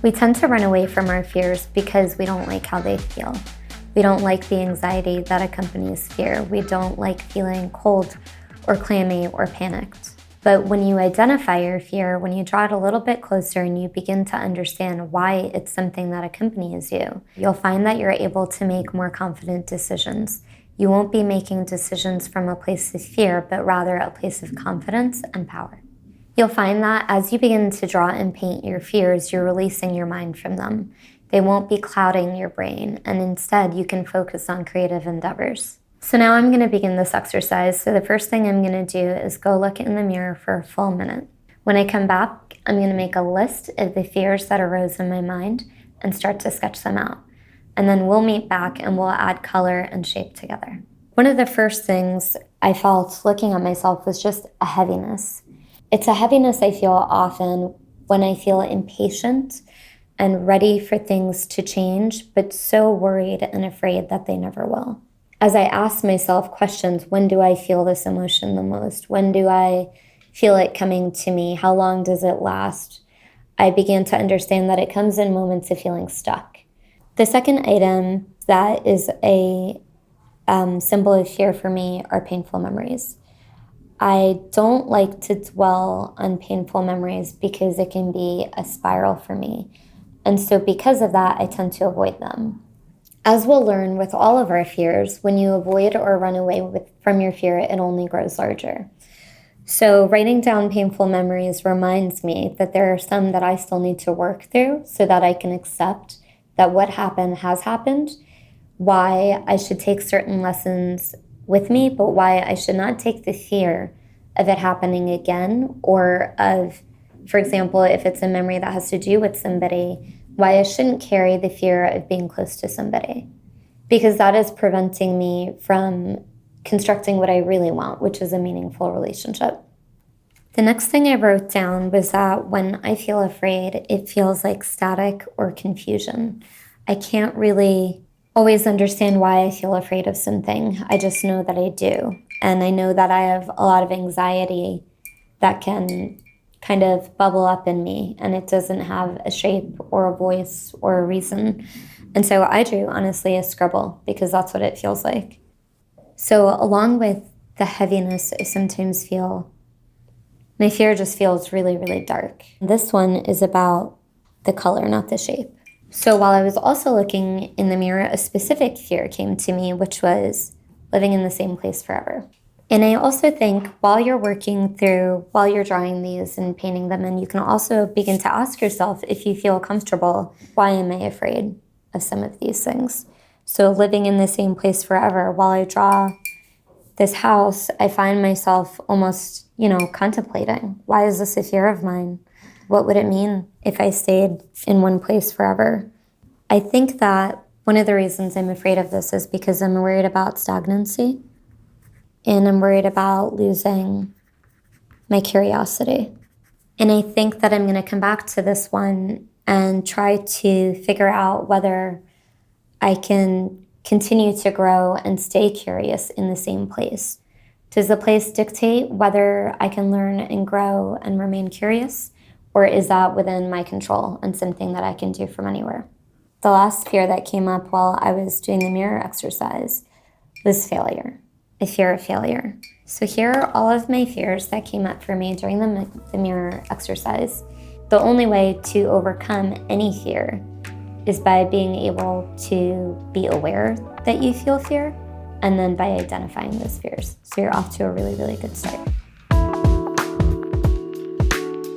We tend to run away from our fears because we don't like how they feel. We don't like the anxiety that accompanies fear. We don't like feeling cold or clammy or panicked. But when you identify your fear, when you draw it a little bit closer and you begin to understand why it's something that accompanies you, you'll find that you're able to make more confident decisions. You won't be making decisions from a place of fear, but rather a place of confidence and power. You'll find that as you begin to draw and paint your fears, you're releasing your mind from them. They won't be clouding your brain, and instead you can focus on creative endeavors. So now I'm going to begin this exercise. So the first thing I'm going to do is go look in the mirror for a full minute. When I come back, I'm going to make a list of the fears that arose in my mind and start to sketch them out. And then we'll meet back and we'll add color and shape together. One of the first things I felt looking at myself was just a heaviness. It's a heaviness I feel often when I feel impatient and ready for things to change, but so worried and afraid that they never will. As I ask myself questions, when do I feel this emotion the most? When do I feel it coming to me? How long does it last? I began to understand that it comes in moments of feeling stuck. The second item that is a symbol of fear for me are painful memories. I don't like to dwell on painful memories because it can be a spiral for me. And so because of that, I tend to avoid them. As we'll learn with all of our fears, when you avoid or run away from your fear, it only grows larger. So writing down painful memories reminds me that there are some that I still need to work through so that I can accept that what happened has happened, why I should take certain lessons with me, but why I should not take the fear of it happening again, or of, for example, if it's a memory that has to do with somebody, why I shouldn't carry the fear of being close to somebody, because that is preventing me from constructing what I really want, which is a meaningful relationship. The next thing I wrote down was that when I feel afraid, it feels like static or confusion. I can't really always understand why I feel afraid of something. I just know that I do. And I know that I have a lot of anxiety that can kind of bubble up in me, and it doesn't have a shape or a voice or a reason. And so I drew, honestly, a scribble because that's what it feels like. So along with the heaviness I sometimes feel, my fear just feels really, really dark. This one is about the color, not the shape. So while I was also looking in the mirror, a specific fear came to me, which was living in the same place forever. And I also think while you're drawing these and painting them, and you can also begin to ask yourself, if you feel comfortable, why am I afraid of some of these things? So living in the same place forever, while I draw this house, I find myself almost, contemplating, why is this a fear of mine? What would it mean if I stayed in one place forever? I think that one of the reasons I'm afraid of this is because I'm worried about stagnancy, and I'm worried about losing my curiosity. And I think that I'm going to come back to this one and try to figure out whether I can continue to grow and stay curious in the same place. Does the place dictate whether I can learn and grow and remain curious? Or is that within my control and something that I can do from anywhere? The last fear that came up while I was doing the mirror exercise was failure, a fear of failure. So here are all of my fears that came up for me during the mirror exercise. The only way to overcome any fear is by being able to be aware that you feel fear, and then by identifying those fears. So you're off to a really, really good start.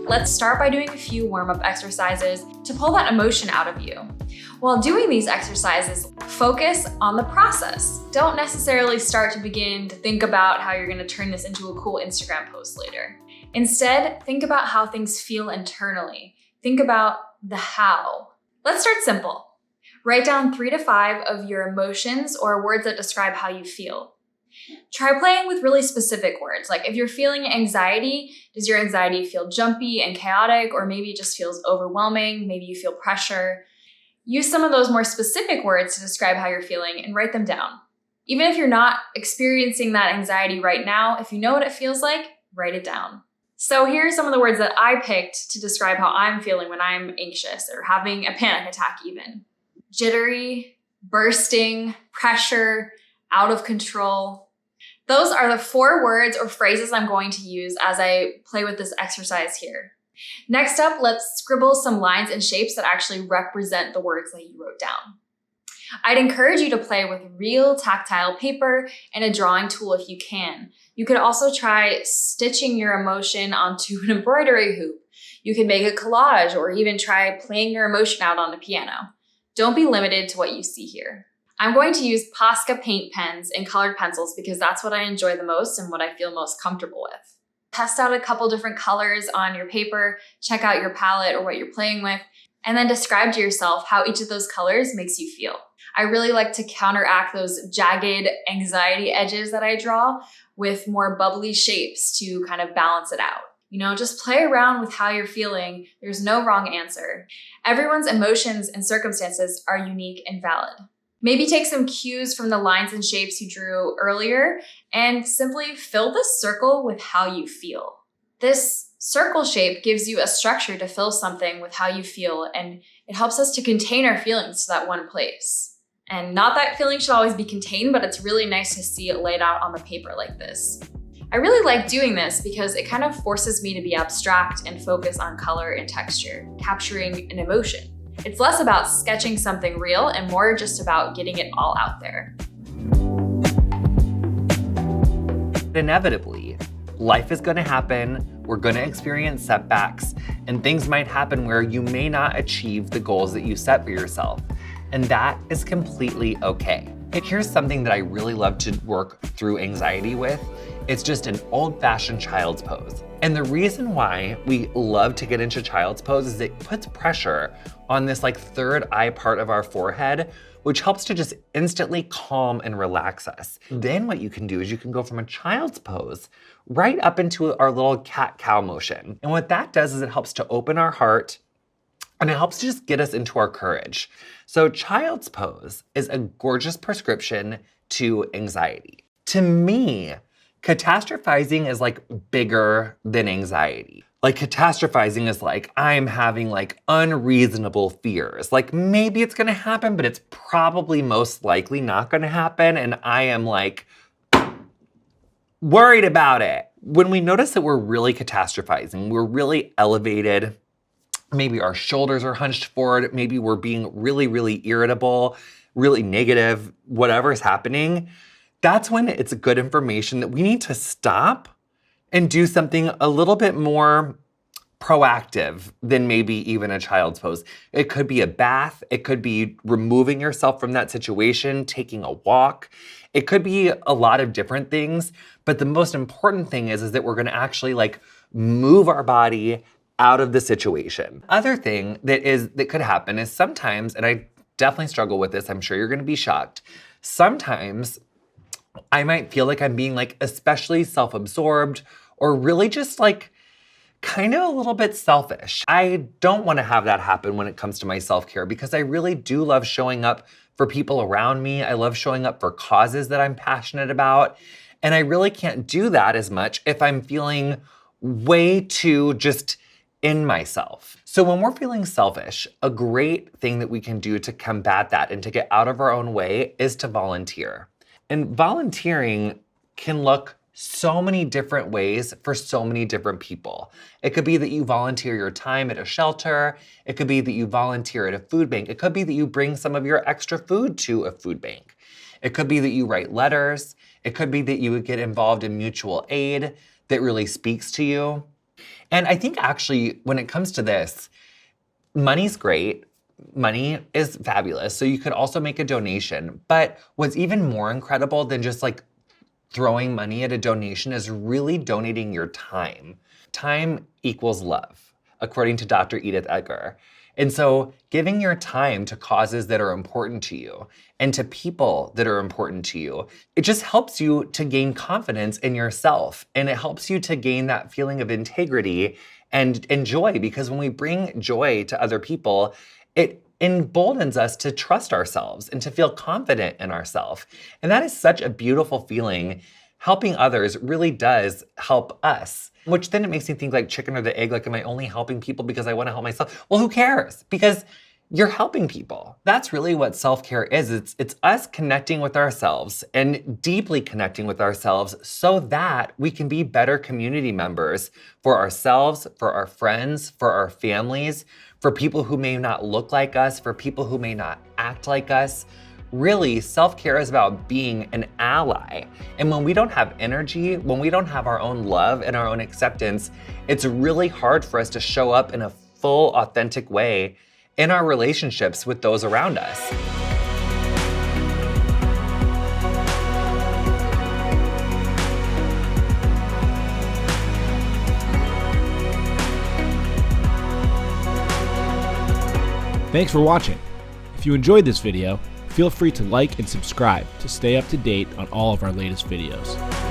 Let's start by doing a few warm-up exercises to pull that emotion out of you. While doing these exercises, focus on the process. Don't necessarily start to begin to think about how you're going to turn this into a cool Instagram post later. Instead, think about how things feel internally. Think about the how. Let's start simple. Write down 3 to 5 of your emotions or words that describe how you feel. Try playing with really specific words. Like if you're feeling anxiety, does your anxiety feel jumpy and chaotic, or maybe it just feels overwhelming? Maybe you feel pressure. Use some of those more specific words to describe how you're feeling and write them down. Even if you're not experiencing that anxiety right now, if you know what it feels like, write it down. So here are some of the words that I picked to describe how I'm feeling when I'm anxious or having a panic attack even. Jittery, bursting, pressure, out of control. Those are the 4 words or phrases I'm going to use as I play with this exercise here. Next up, let's scribble some lines and shapes that actually represent the words that you wrote down. I'd encourage you to play with real tactile paper and a drawing tool if you can. You could also try stitching your emotion onto an embroidery hoop. You can make a collage or even try playing your emotion out on the piano. Don't be limited to what you see here. I'm going to use Posca paint pens and colored pencils because that's what I enjoy the most and what I feel most comfortable with. Test out a couple different colors on your paper, check out your palette or what you're playing with, and then describe to yourself how each of those colors makes you feel. I really like to counteract those jagged anxiety edges that I draw with more bubbly shapes to kind of balance it out. Just play around with how you're feeling. There's no wrong answer. Everyone's emotions and circumstances are unique and valid. Maybe take some cues from the lines and shapes you drew earlier and simply fill this circle with how you feel. This circle shape gives you a structure to fill something with how you feel, and it helps us to contain our feelings to that one place. And not that feeling should always be contained, but it's really nice to see it laid out on the paper like this. I really like doing this because it kind of forces me to be abstract and focus on color and texture, capturing an emotion. It's less about sketching something real and more just about getting it all out there. Inevitably, life is going to happen, we're going to experience setbacks, and things might happen where you may not achieve the goals that you set for yourself. And that is completely okay. And here's something that I really love to work through anxiety with. It's just an old-fashioned child's pose. And the reason why we love to get into child's pose is it puts pressure on this third eye part of our forehead, which helps to just instantly calm and relax us. Then what you can do is you can go from a child's pose right up into our little cat-cow motion. And what that does is it helps to open our heart, and it helps to just get us into our courage. So child's pose is a gorgeous prescription to anxiety. To me, catastrophizing is bigger than anxiety. Catastrophizing is I'm having unreasonable fears. Maybe it's gonna happen, but it's probably most likely not gonna happen. And I am worried about it. When we notice that we're really catastrophizing, we're really elevated, maybe our shoulders are hunched forward, maybe we're being really, really irritable, really negative, whatever's happening, that's when it's good information that we need to stop and do something a little bit more proactive than maybe even a child's pose. It could be a bath, it could be removing yourself from that situation, taking a walk. It could be a lot of different things, but the most important thing is that we're gonna actually move our body out of the situation. Other thing that could happen is sometimes, and I definitely struggle with this, I'm sure you're gonna be shocked, sometimes I might feel like I'm being especially self-absorbed or really just kind of a little bit selfish. I don't want to have that happen when it comes to my self-care because I really do love showing up for people around me. I love showing up for causes that I'm passionate about. And I really can't do that as much if I'm feeling way too just in myself. So when we're feeling selfish, a great thing that we can do to combat that and to get out of our own way is to volunteer. And volunteering can look so many different ways for so many different people. It could be that you volunteer your time at a shelter. It could be that you volunteer at a food bank. It could be that you bring some of your extra food to a food bank. It could be that you write letters. It could be that you would get involved in mutual aid that really speaks to you. And I think actually when it comes to this, money's great. Money is fabulous. So you could also make a donation. But what's even more incredible than just throwing money at a donation is really donating your time. Time equals love, according to Dr. Edith Eger. And so giving your time to causes that are important to you and to people that are important to you, it just helps you to gain confidence in yourself. And it helps you to gain that feeling of integrity and joy, because when we bring joy to other people, it emboldens us to trust ourselves and to feel confident in ourselves. And that is such a beautiful feeling. Helping others really does help us, which then it makes me think like chicken or the egg, like, am I only helping people because I want to help myself? Well, who cares? Because you're helping people. That's really what self-care is. It's us connecting with ourselves and deeply connecting with ourselves so that we can be better community members for ourselves, for our friends, for our families, for people who may not look like us, for people who may not act like us. Really, self-care is about being an ally. And when we don't have energy, when we don't have our own love and our own acceptance, it's really hard for us to show up in a full, authentic way in our relationships with those around us. Thanks for watching. If you enjoyed this video, feel free to like and subscribe to stay up to date on all of our latest videos.